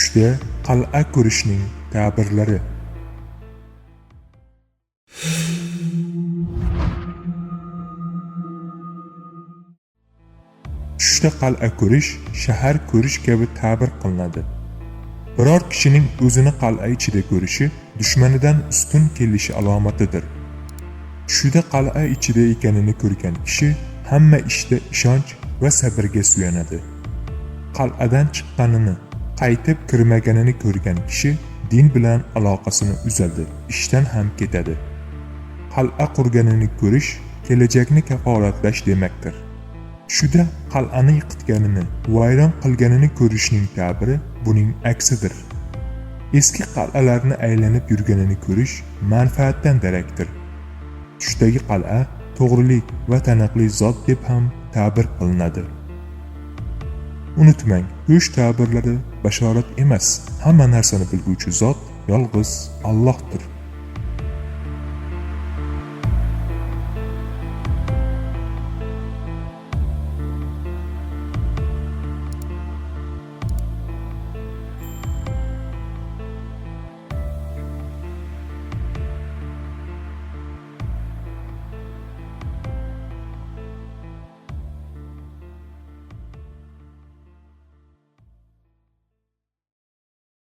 Tushda qal'a ko'rishning ta'birlari. Tushda qal'a ko'rish, shahar ko'rish kabi ta'bir qilinadi. Biror kishining o'zini qal'a ichida ko'rishi dushmanidan ustun kelishi alomatidir. Tushida qal'a ichida ekanini ko'rgan kishi hamma ishda ishonch va sabrga suyanadi. Qal'adan chiqqanini, qaytib kirmaganini ko'rgan kishi din bilan aloqasini uzadi, ishdan ham ketadi. Qal'a qurganini ko'rish kelajakni kafolatlash demakdir. Tushida qal'ani yiqitganini, vayron qilganini ko'rishning ta'biri buning aksidir. Eski qal'alarni aylanib yurganini ko'rish manfaatdan darakdir. Tushdagi qal'a to'g'rilik va taniqli zot deb ham ta'bir qilinadi. Unutmang, tush ta'birlari bashorat emas, hamma narsani bilguvchi zot yolg'iz Allohdir.